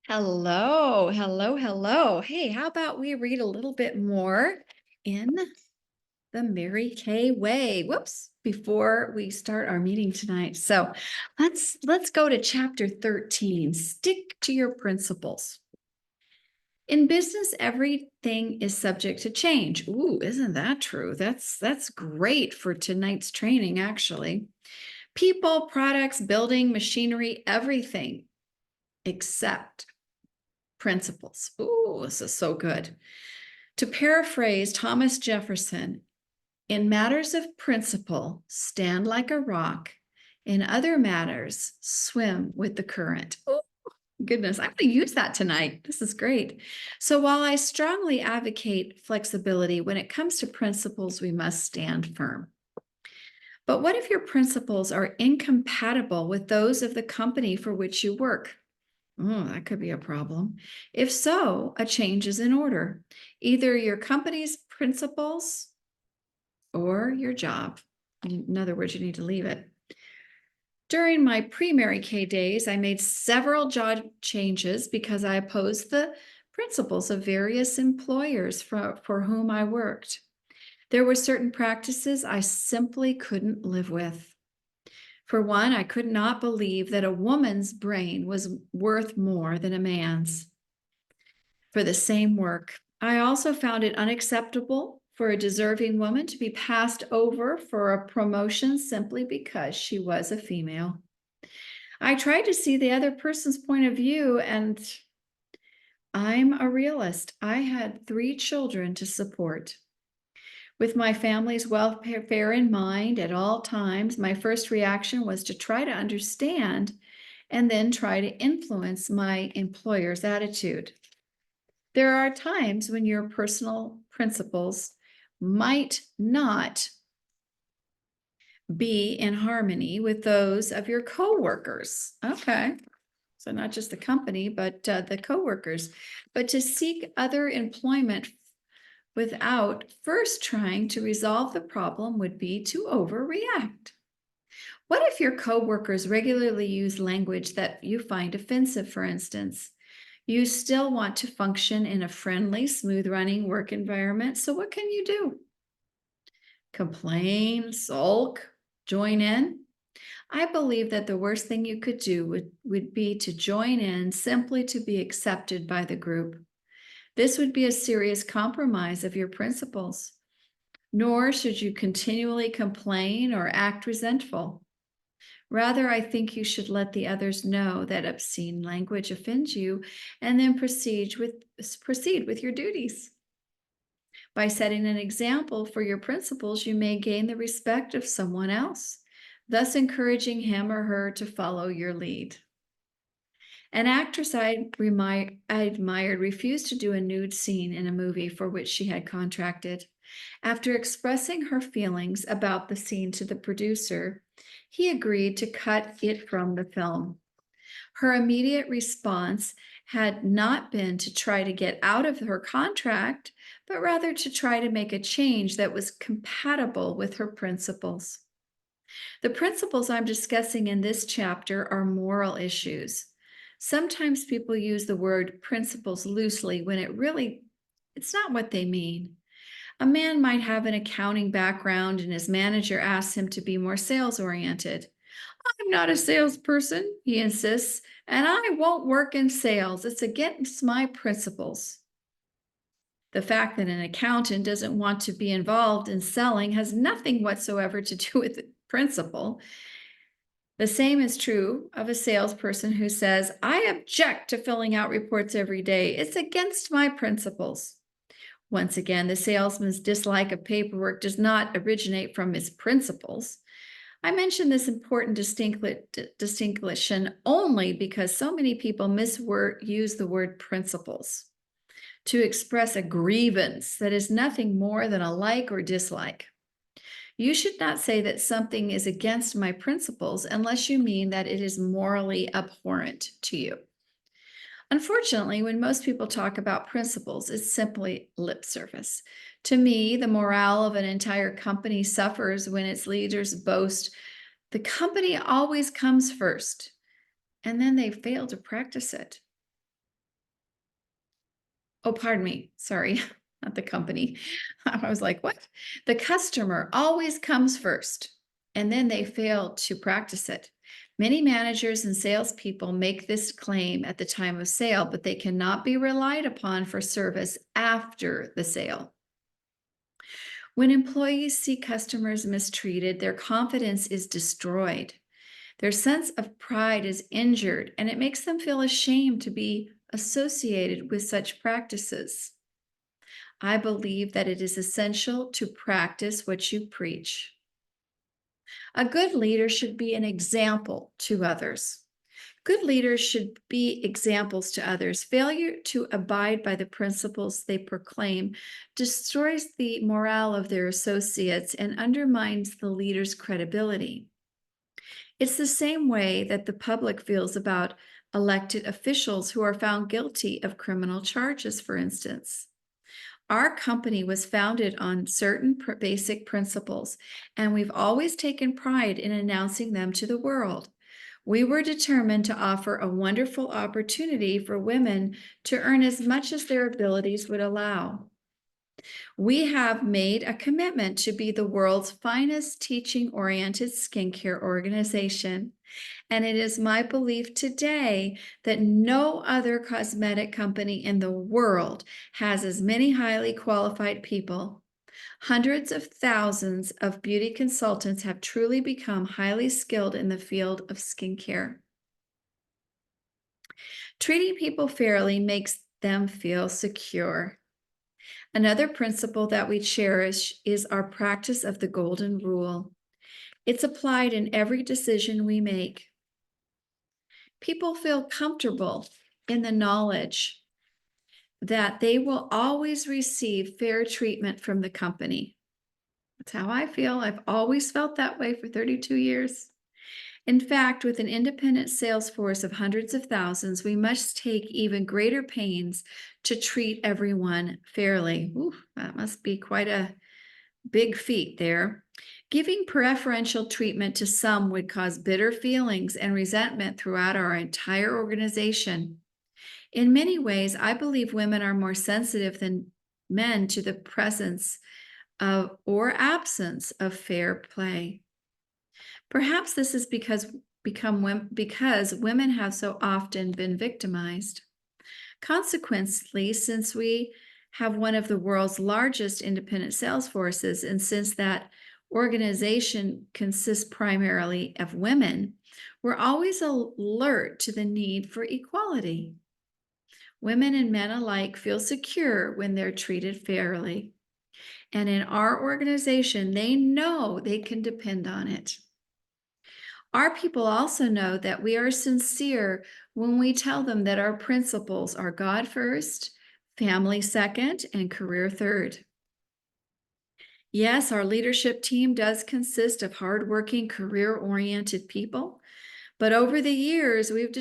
Hello, hello, hello. Hey, how about we read a little bit more in the Mary Kay way? Whoops, before we start our meeting tonight. So let's go to chapter 13. Stick to your principles. In business, everything is subject to change. Ooh, isn't that true? That's great for tonight's training, actually. People, products, building, machinery, everything except principles. Ooh, this is so good. To paraphrase Thomas Jefferson, in matters of principle, stand like a rock. In other matters, swim with the current. Oh, goodness, I'm going to use that tonight. This is great. So, while I strongly advocate flexibility, when it comes to principles, we must stand firm. But what if your principles are incompatible with those of the company for which you work? Oh, that could be a problem. If so, a change is in order. Either your company's principles or your job. In other words, you need to leave it. During my pre-Mary Kay days, I made several job changes because I opposed the principles of various employers for whom I worked. There were certain practices I simply couldn't live with. For one, I could not believe that a woman's brain was worth more than a man's for the same work. I also found it unacceptable for a deserving woman to be passed over for a promotion simply because she was a female. I tried to see the other person's point of view, and I'm a realist. I had 3 children to support. With my family's welfare in mind at all times, my first reaction was to try to understand and then try to influence my employer's attitude. There are times when your personal principles might not be in harmony with those of your coworkers. Okay. So not just the company, but the coworkers. But to seek other employment without first trying to resolve the problem would be to overreact. What if your coworkers regularly use language that you find offensive, for instance? You still want to function in a friendly, smooth running work environment. So, what can you do? Complain, sulk, join in? I believe that the worst thing you could do would be to join in simply to be accepted by the group. This would be a serious compromise of your principles. Nor should you continually complain or act resentful. Rather, I think you should let the others know that obscene language offends you and then proceed with your duties. By setting an example for your principles, you may gain the respect of someone else, thus encouraging him or her to follow your lead. An actress I admired refused to do a nude scene in a movie for which she had contracted. After expressing her feelings about the scene to the producer, he agreed to cut it from the film. Her immediate response had not been to try to get out of her contract, but rather to try to make a change that was compatible with her principles. The principles I'm discussing in this chapter are moral issues. Sometimes people use the word principles loosely when it's not what they mean. A man might have an accounting background and his manager asks him to be more sales oriented. I'm not a salesperson, he insists, and I won't work in sales. It's against my principles. The fact that an accountant doesn't want to be involved in selling has nothing whatsoever to do with the principle. The same is true of a salesperson who says, I object to filling out reports every day. It's against my principles. Once again, the salesman's dislike of paperwork does not originate from his principles. I mention this important distinction only because so many people use the word principles to express a grievance that is nothing more than a like or dislike. You should not say that something is against my principles unless you mean that it is morally abhorrent to you. Unfortunately, when most people talk about principles, it's simply lip service. To me, the morale of an entire company suffers when its leaders boast, the company always comes first, and then they fail to practice it. Oh, pardon me. Sorry, not the company. I was like, what? The customer always comes first, and then they fail to practice it. Many managers and salespeople make this claim at the time of sale, but they cannot be relied upon for service after the sale. When employees see customers mistreated, their confidence is destroyed. Their sense of pride is injured, and it makes them feel ashamed to be associated with such practices. I believe that it is essential to practice what you preach. A good leader should be an example to others. Good leaders should be examples to others. Failure to abide by the principles they proclaim destroys the morale of their associates and undermines the leader's credibility. It's the same way that the public feels about elected officials who are found guilty of criminal charges, for instance. Our company was founded on certain basic principles, and we've always taken pride in announcing them to the world. We were determined to offer a wonderful opportunity for women to earn as much as their abilities would allow. We have made a commitment to be the world's finest teaching-oriented skincare organization, and it is my belief today that no other cosmetic company in the world has as many highly qualified people. Hundreds of thousands of beauty consultants have truly become highly skilled in the field of skincare. Treating people fairly makes them feel secure. Another principle that we cherish is our practice of the golden rule. It's applied in every decision we make. People feel comfortable in the knowledge that they will always receive fair treatment from the company. That's how I feel. I've always felt that way for 32 years. In fact, with an independent sales force of hundreds of thousands, we must take even greater pains to treat everyone fairly. Ooh, that must be quite a big feat there. Giving preferential treatment to some would cause bitter feelings and resentment throughout our entire organization. In many ways, I believe women are more sensitive than men to the presence of or absence of fair play. Perhaps this is because women have so often been victimized. Consequently, since we have one of the world's largest independent sales forces, and since that organization consists primarily of women, we're always alert to the need for equality. Women and men alike feel secure when they're treated fairly. And in our organization, they know they can depend on it. Our people also know that we are sincere when we tell them that our principles are God first, family second, and career third. Yes, our leadership team does consist of hardworking, career-oriented people, but over the years, we've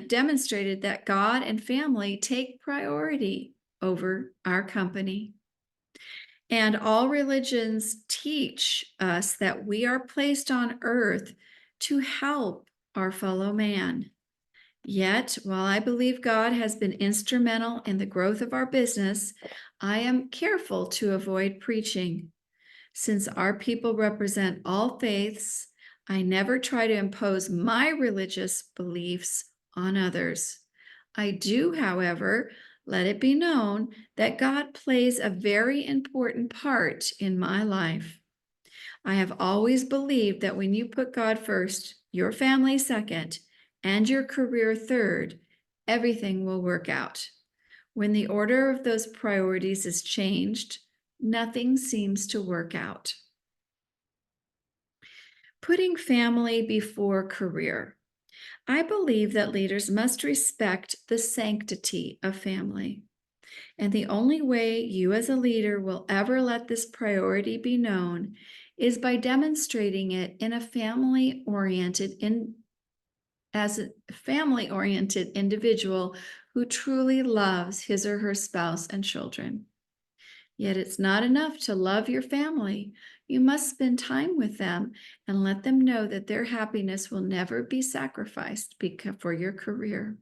demonstrated that God and family take priority over our company. And all religions teach us that we are placed on earth to help our fellow man. Yet, while I believe God has been instrumental in the growth of our business, I am careful to avoid preaching. Since our people represent all faiths, I never try to impose my religious beliefs on others. I do, however, let it be known that God plays a very important part in my life. I have always believed that when you put God first, your family second, and your career third, everything will work out. When the order of those priorities is changed, nothing seems to work out. Putting family before career. I believe that leaders must respect the sanctity of family. And the only way you as a leader will ever let this priority be known is by demonstrating it in a as a family-oriented individual who truly loves his or her spouse and children. Yet it's not enough to love your family. You must spend time with them and let them know that their happiness will never be sacrificed for your career.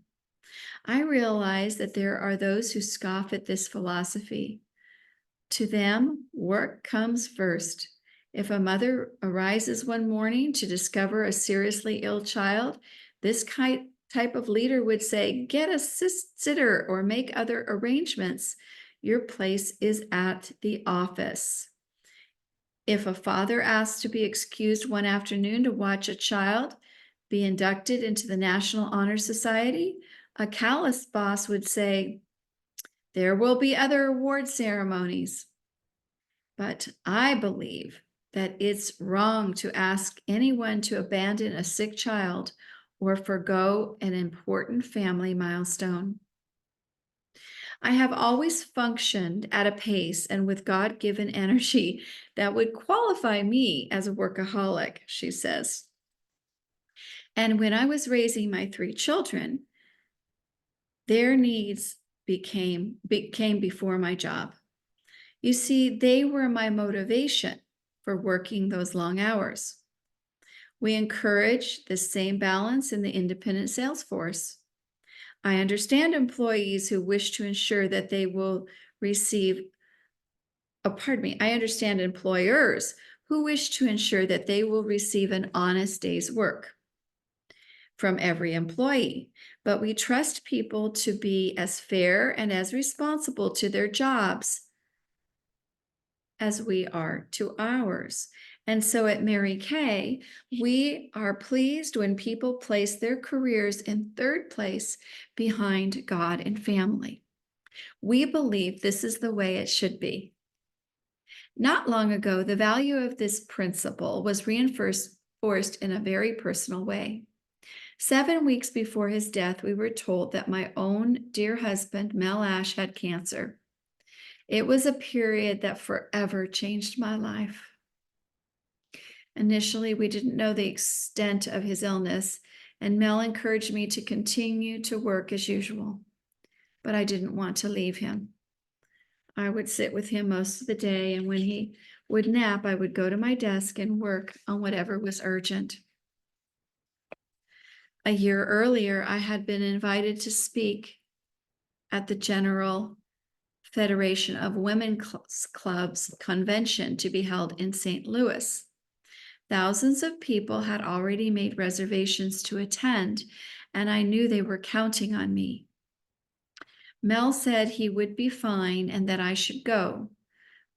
I realize that there are those who scoff at this philosophy. To them, work comes first. If a mother arises one morning to discover a seriously ill child, this type of leader would say, get a sitter or make other arrangements. Your place is at the office. If a father asks to be excused one afternoon to watch a child be inducted into the National Honor Society, a callous boss would say, there will be other award ceremonies. But I believe that it's wrong to ask anyone to abandon a sick child or forgo an important family milestone. I have always functioned at a pace and with God-given energy that would qualify me as a workaholic, she says. And when I was raising my 3 children, their needs came before my job. You see, they were my motivation for working those long hours. We encourage the same balance in the independent sales force. I understand employees who wish to ensure that they will receive, I understand employers who wish to ensure that they will receive an honest day's work from every employee. But we trust people to be as fair and as responsible to their jobs as we are to ours. And so at Mary Kay, we are pleased when people place their careers in third place behind God and family. We believe this is the way it should be. Not long ago, the value of this principle was reinforced in a very personal way. 7 weeks before his death, we were told that my own dear husband, Mel Ash, had cancer. It was a period that forever changed my life. Initially, we didn't know the extent of his illness, and Mel encouraged me to continue to work as usual, but I didn't want to leave him. I would sit with him most of the day, and when he would nap, I would go to my desk and work on whatever was urgent. A year earlier, I had been invited to speak at the General Federation of Women Clubs convention to be held in St. Louis. Thousands of people had already made reservations to attend, and I knew they were counting on me. Mel said he would be fine and that I should go,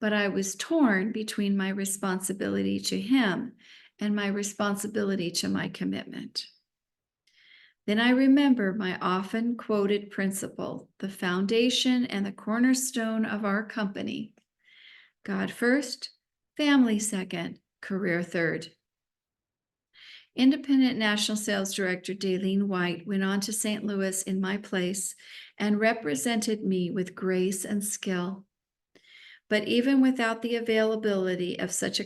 but I was torn between my responsibility to him and my responsibility to my commitment. Then I remember my often quoted principle, the foundation and the cornerstone of our company: God first, family second, career third. Independent National Sales Director Daylene White went on to St. Louis in my place and represented me with grace and skill. But even without the availability of such a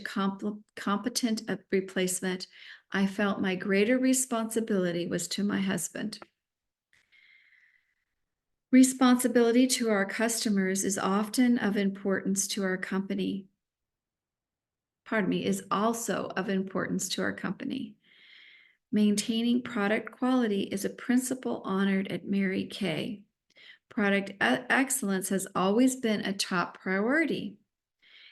competent replacement, I felt my greater responsibility was to my husband. Responsibility to our customers is often of importance to our company. Is also of importance to our company. Maintaining product quality is a principle honored at Mary Kay. Product excellence has always been a top priority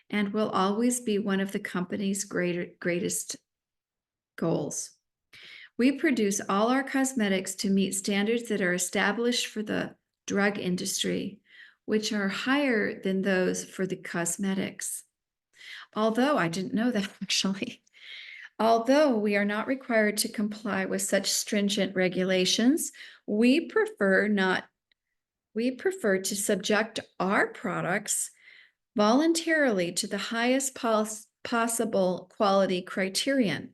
and will always be one of the company's greatest goals. We produce all our cosmetics to meet standards that are established for the drug industry, which are higher than those for the cosmetics. Although I didn't know that actually. Although we are not required to comply with such stringent regulations, we prefer to subject our products voluntarily to the highest possible quality criterion.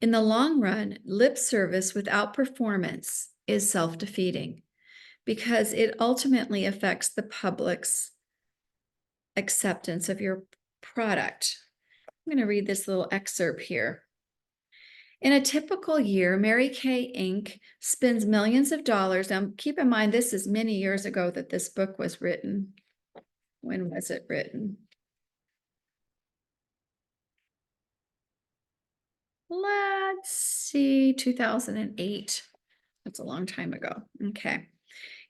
In the long run, lip service without performance is self-defeating because it ultimately affects the public's acceptance of your product. I'm going to read this little excerpt here. In a typical year, Mary Kay Inc. spends millions of dollars. Now, keep in mind, this is many years ago that this book was written. When was it written? Let's see, 2008. That's a long time ago. Okay.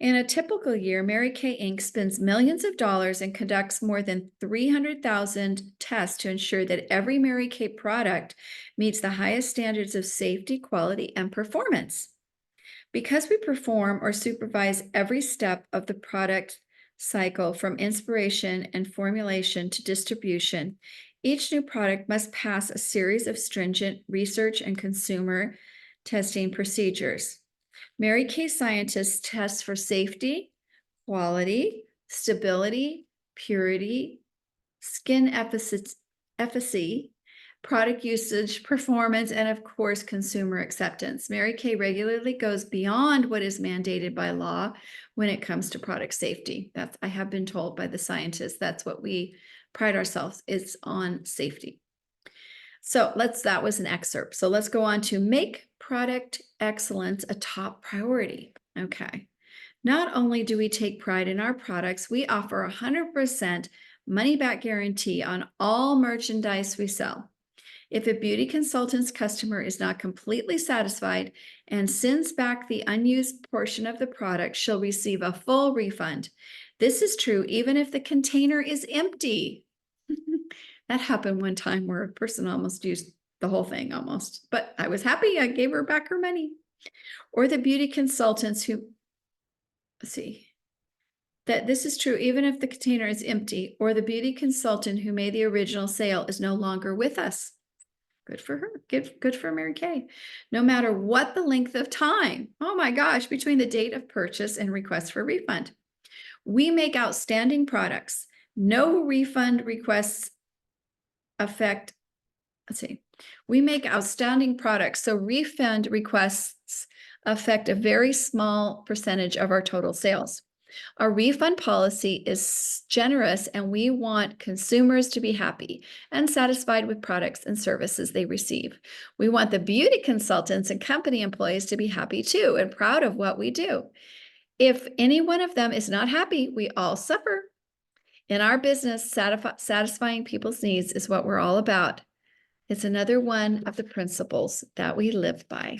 In a typical year, Mary Kay Inc. spends millions of dollars and conducts more than 300,000 tests to ensure that every Mary Kay product meets the highest standards of safety, quality, and performance. Because we perform or supervise every step of the product cycle from inspiration and formulation to distribution, each new product must pass a series of stringent research and consumer testing procedures. Mary Kay scientists test for safety, quality, stability, purity, skin efficacy, product usage, performance, and of course, consumer acceptance. Mary Kay regularly goes beyond what is mandated by law when it comes to product safety. I have been told by the scientists, that's what we pride ourselves is on safety. So that was an excerpt. So let's go on to make product excellence a top priority. Okay. Not only do we take pride in our products, we offer 100% money back guarantee on all merchandise we sell. If a beauty consultant's customer is not completely satisfied and sends back the unused portion of the product, she'll receive a full refund. This is true even if the container is empty. That happened one time where a person almost used the whole thing almost, but I was happy I gave her back her money. Or the beauty consultants who, let's see, that this is true even if the container is empty, or the beauty consultant who made the original sale is no longer with us. Good for her. Good for Mary Kay. No matter what the length of time, oh my gosh, between the date of purchase and request for refund. We make outstanding products. No refund requests affect, let's see, we make outstanding products, so refund requests affect a very small percentage of our total sales. Our refund policy is generous, and we want consumers to be happy and satisfied with products and services they receive. We want the beauty consultants and company employees to be happy too and proud of what we do. If any one of them is not happy, we all suffer. In our business, satisfying people's needs is what we're all about. It's another one of the principles that we live by.